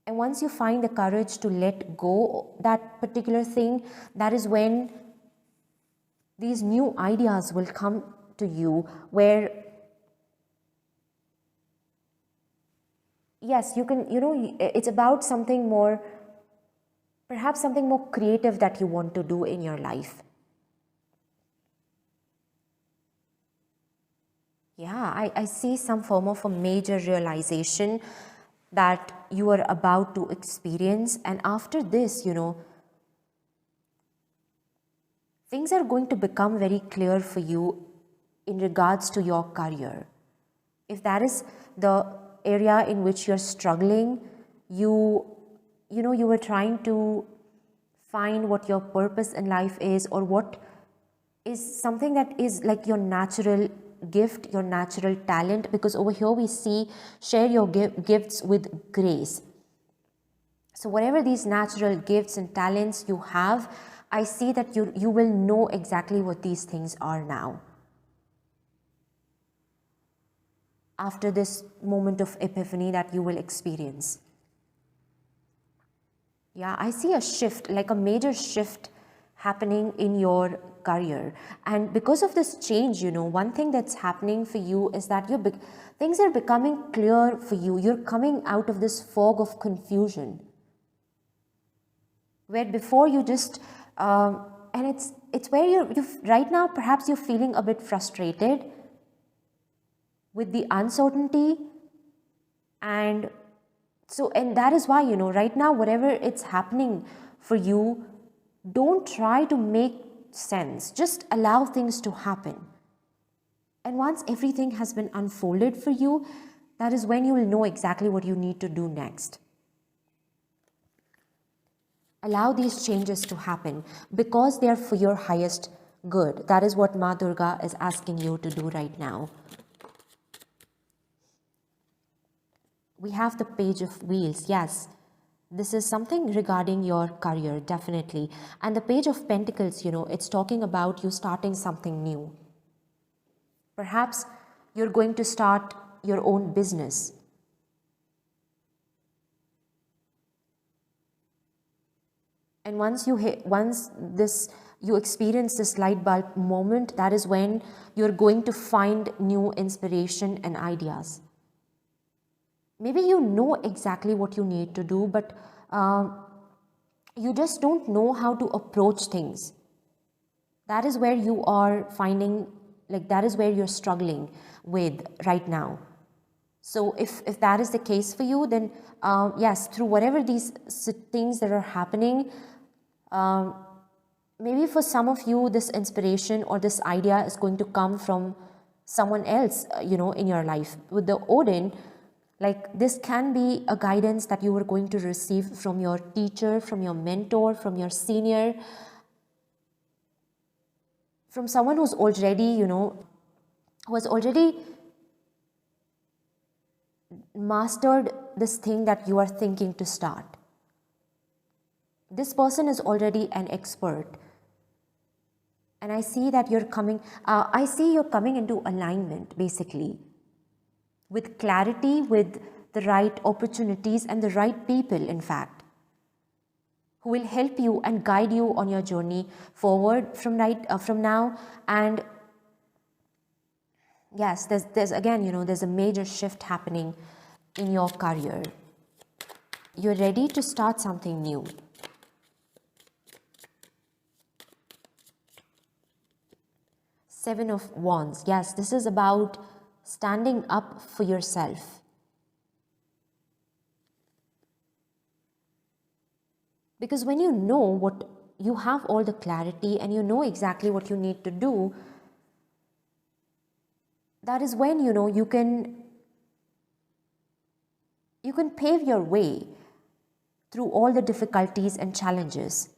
And once you find the courage to let go that particular thing, that is when these new ideas will come to you, where yes, you can, it's about something more, perhaps something more creative that you want to do in your life. Yeah, I see some form of a major realization that you are about to experience. And after this, things are going to become very clear for you in regards to your career. If that is the area in which you're struggling, you were trying to find what your purpose in life is, or what is something that is like your natural gift, your natural talent, because over here we see share your gifts with grace. So whatever these natural gifts and talents you have, I see that you will know exactly what these things are now. After this moment of epiphany that you will experience. Yeah, I see a shift, like a major shift happening in your career. And because of this change, one thing that's happening for you is that things are becoming clear for you. You're coming out of this fog of confusion, where before you just, and it's where you right now, perhaps you're feeling a bit frustrated with the uncertainty. And that is why, right now, whatever it's happening for you, don't try to make sense. Just allow things to happen. And once everything has been unfolded for you, that is when you will know exactly what you need to do next. Allow these changes to happen because they are for your highest good. That is what Ma Durga is asking you to do right now. We have the Page of Wheels. Yes, this is something regarding your career, definitely. And the Page of Pentacles, it's talking about you starting something new. Perhaps you're going to start your own business. And once you experience this light bulb moment, that is when you're going to find new inspiration and ideas. maybe you know exactly what you need to do, but you just don't know how to approach things. That is where you are finding, like, that is where you're struggling with right now. So if that is the case for you, then yes, through whatever these things that are happening, maybe for some of you, this inspiration or this idea is going to come from someone else, in your life. With the Odin, like, this can be a guidance that you are going to receive from your teacher, from your mentor, from your senior, from someone who's already, who has already mastered this thing that you are thinking to start. This person is already an expert. And I see that you're coming into alignment, basically, with clarity, with the right opportunities and the right people, in fact, who will help you and guide you on your journey forward from now. And yes, there's again, there's a major shift happening in your career. You're ready to start something new. Seven of Wands. Yes, this is about standing up for yourself. Because when you know what, you have all the clarity and you know exactly what you need to do, that is when, you can pave your way through all the difficulties and challenges.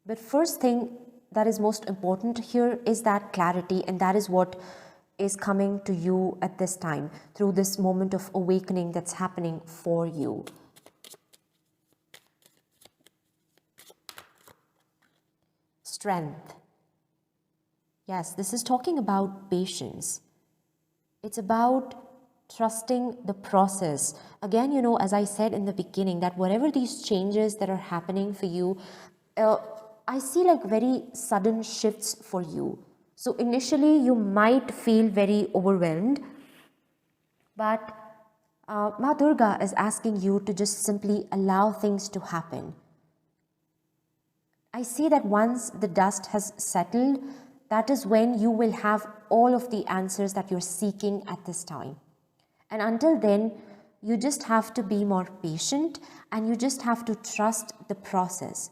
But first thing that is most important here is that clarity, and that is what is coming to you at this time through this moment of awakening that's happening for you. Strength. Yes, this is talking about patience. It's about trusting the process. Again, as I said in the beginning, that whatever these changes that are happening for you, I see like very sudden shifts for you. So initially you might feel very overwhelmed, but Ma Durga is asking you to just simply allow things to happen. I see that once the dust has settled, that is when you will have all of the answers that you're seeking at this time. And until then, you just have to be more patient and you just have to trust the process.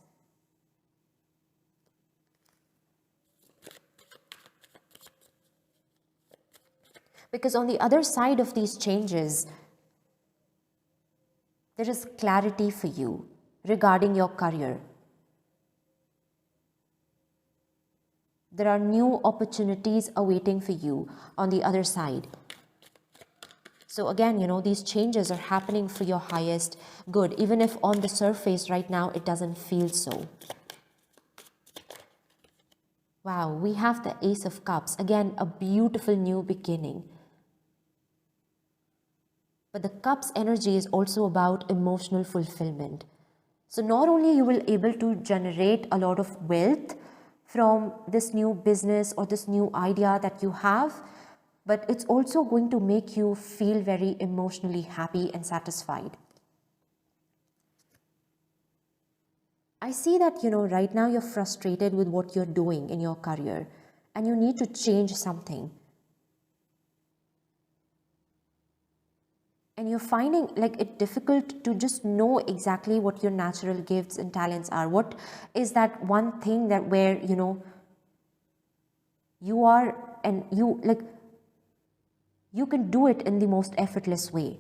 Because on the other side of these changes, there is clarity for you regarding your career. There are new opportunities awaiting for you on the other side. So again, these changes are happening for your highest good, even if on the surface right now it doesn't feel so. Wow, we have the Ace of Cups. Again, a beautiful new beginning. But the Cups energy is also about emotional fulfillment. So not only you will able to generate a lot of wealth from this new business or this new idea that you have, but it's also going to make you feel very emotionally happy and satisfied. I see that, right now you're frustrated with what you're doing in your career and you need to change something. And you're finding like it difficult to just know exactly what your natural gifts and talents are. What is that one thing that where, you are and you can do it in the most effortless way,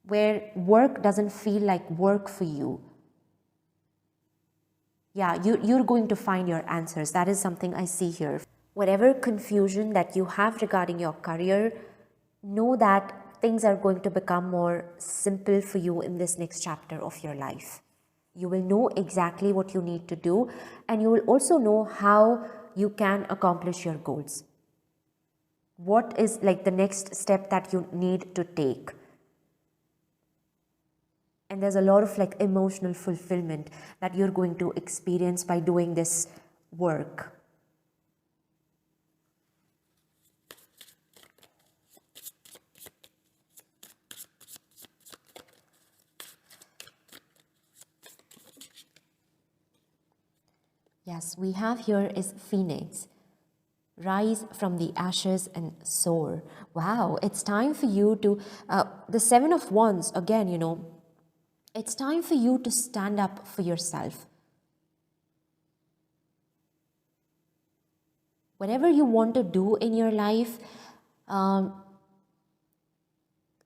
where work doesn't feel like work for you. Yeah, you're going to find your answers. That is something I see here. Whatever confusion that you have regarding your career, know that things are going to become more simple for you in this next chapter of your life. You will know exactly what you need to do, and you will also know how you can accomplish your goals. What is like the next step that you need to take? And there's a lot of like emotional fulfillment that you're going to experience by doing this work. Yes, we have here is Phoenix. Rise from the ashes and soar. Wow, it's time for you to, the Seven of Wands, again, it's time for you to stand up for yourself. Whatever you want to do in your life,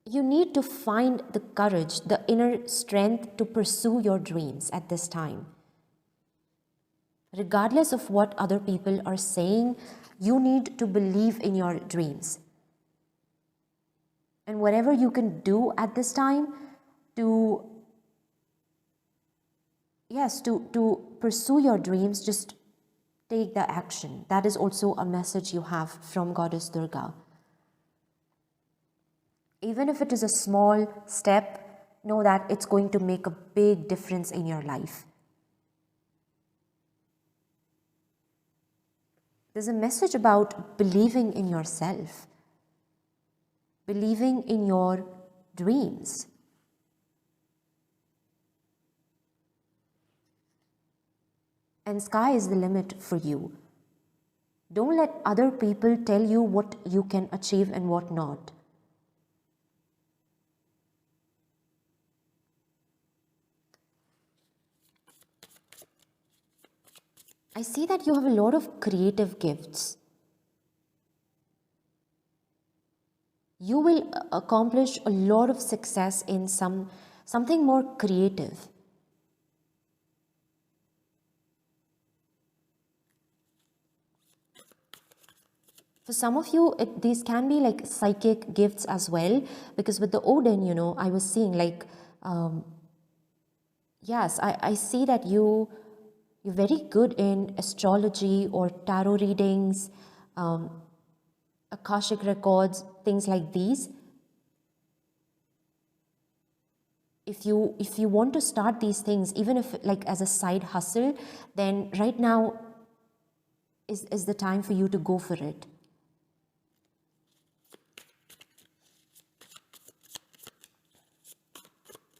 you need to find the courage, the inner strength to pursue your dreams at this time. Regardless of what other people are saying, you need to believe in your dreams. And whatever you can do at this time to, yes, to pursue your dreams, just take the action. That is also a message you have from Goddess Durga. Even if it is a small step, know that it's going to make a big difference in your life. There's a message about believing in yourself, believing in your dreams. And sky is the limit for you. Don't let other people tell you what you can achieve and what not. I see that you have a lot of creative gifts. You will accomplish a lot of success in something more creative. For some of you, these can be like psychic gifts as well, because with the Odin, I was seeing like, yes, I see that you're very good in astrology or tarot readings, Akashic records, things like these. If you want to start these things, even if like as a side hustle, then right now is the time for you to go for it.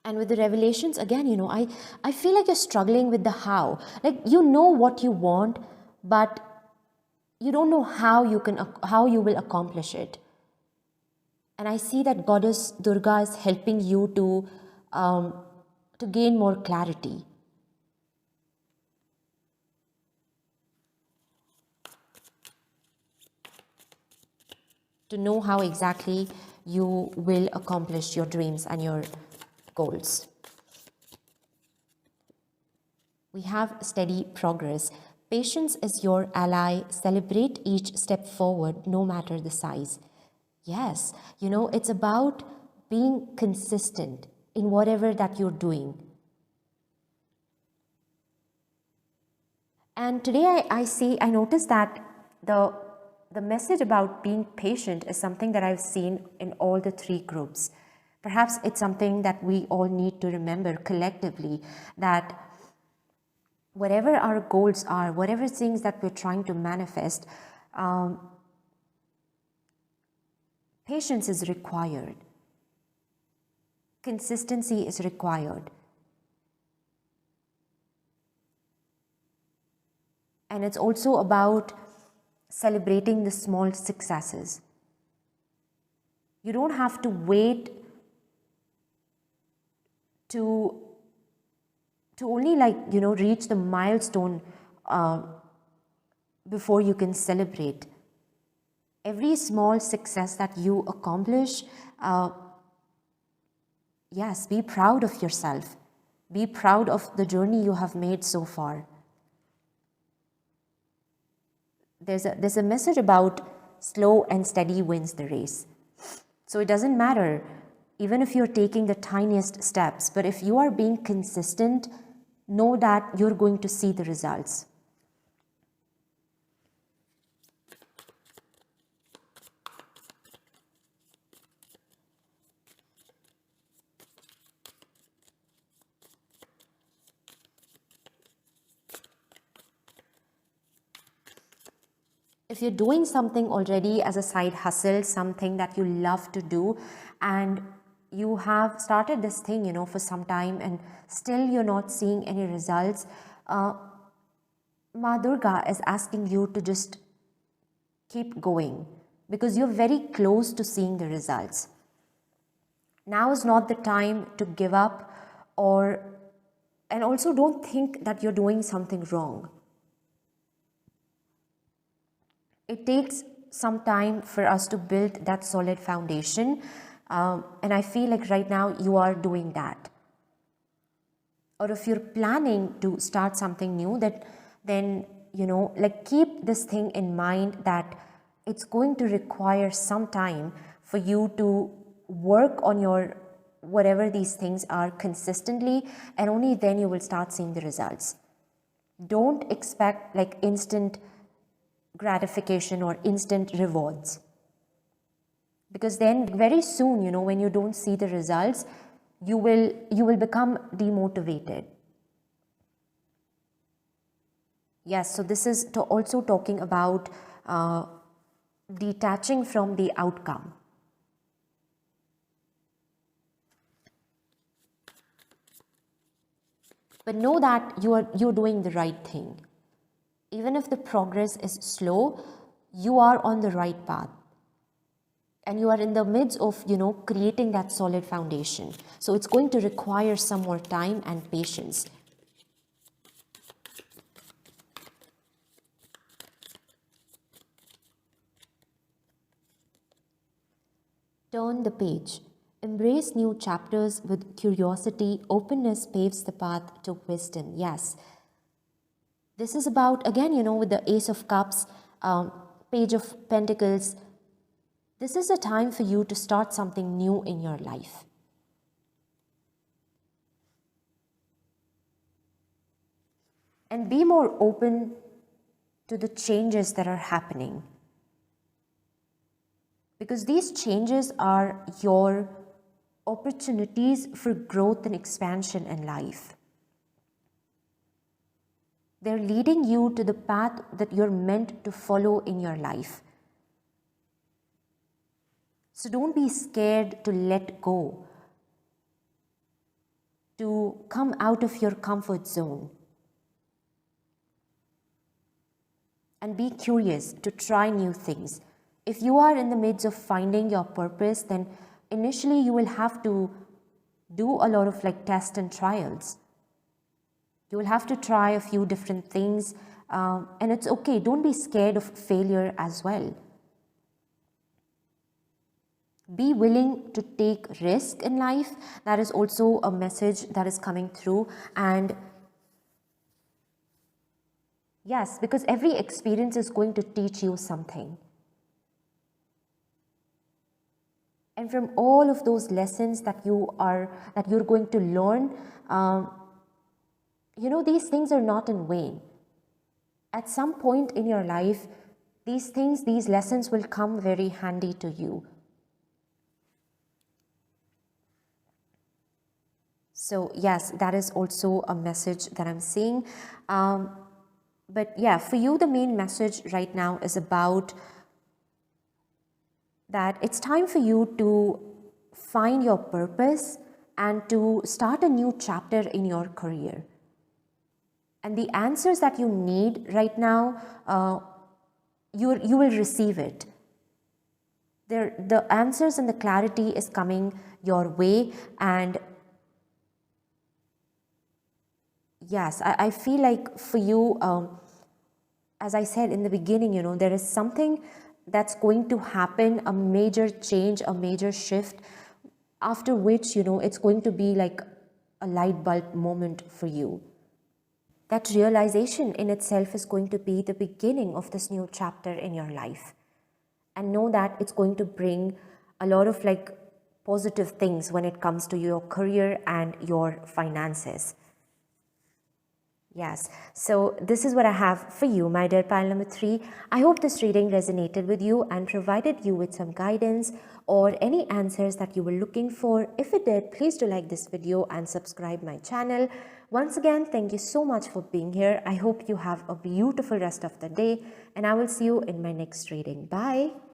And with the revelations, again, I feel like you're struggling with the how. Like, you know what you want, but you don't know how you will accomplish it. And I see that Goddess Durga is helping you to gain more clarity. To know how exactly you will accomplish your dreams and your goals. We have steady progress. Patience is your ally. Celebrate each step forward, no matter the size. Yes, it's about being consistent in whatever that you're doing. And today I noticed that the message about being patient is something that I've seen in all the three groups. Perhaps it's something that we all need to remember collectively, that whatever our goals are, whatever things that we're trying to manifest, patience is required. Consistency is required. And it's also about celebrating the small successes. You don't have to wait to only reach the milestone before you can celebrate. Every small success that you accomplish, yes, be proud of yourself. Be proud of the journey you have made so far. There's a message about slow and steady wins the race. So it doesn't matter, even if you're taking the tiniest steps, but if you are being consistent, know that you're going to see the results. If you're doing something already as a side hustle, something that you love to do, and you have started this thing, for some time, and still you're not seeing any results, Ma Durga is asking you to just keep going because you're very close to seeing the results. Now is not the time to give up, and also don't think that you're doing something wrong. It takes some time for us to build that solid foundation, and I feel like right now you are doing that. Or if you're planning to start something new, then like keep this thing in mind that it's going to require some time for you to work on your whatever these things are consistently, and only then you will start seeing the results. Don't expect like instant gratification or instant rewards, because then very soon, when you don't see the results, you will become demotivated. Yes, so this is also talking about detaching from the outcome. But know that you're doing the right thing. Even if the progress is slow, you are on the right path. And you are in the midst of, creating that solid foundation. So it's going to require some more time and patience. Turn the page. Embrace new chapters with curiosity. Openness paves the path to wisdom. Yes. This is about, again, with the Ace of Cups, Page of Pentacles. This is a time for you to start something new in your life. And be more open to the changes that are happening. Because these changes are your opportunities for growth and expansion in life. They're leading you to the path that you're meant to follow in your life. So don't be scared to let go, to come out of your comfort zone. And be curious to try new things. If you are in the midst of finding your purpose, then initially you will have to do a lot of tests and trials. You will have to try a few different things, and it's okay. Don't be scared of failure as well. Be willing to take risk in life. That is also a message that is coming through. And yes, because every experience is going to teach you something. And from all of those lessons that you're going to learn, these things are not in vain. At some point in your life, these lessons will come very handy to you. So yes, that is also a message that I'm seeing. But yeah, for you, the main message right now is about that it's time for you to find your purpose and to start a new chapter in your career. And the answers that you need right now, you will receive it. The answers and the clarity is coming your way. And yes, I feel like for you, as I said in the beginning, there is something that's going to happen, a major change, a major shift, after which, it's going to be like a light bulb moment for you. That realization in itself is going to be the beginning of this new chapter in your life. And know that it's going to bring a lot of positive things when it comes to your career and your finances. Yes, so this is what I have for you, my dear pile number 3. I hope this reading resonated with you and provided you with some guidance or any answers that you were looking for. If it did, please do like this video and subscribe my channel. Once again, thank you so much for being here. I hope you have a beautiful rest of the day, and I will see you in my next reading. Bye.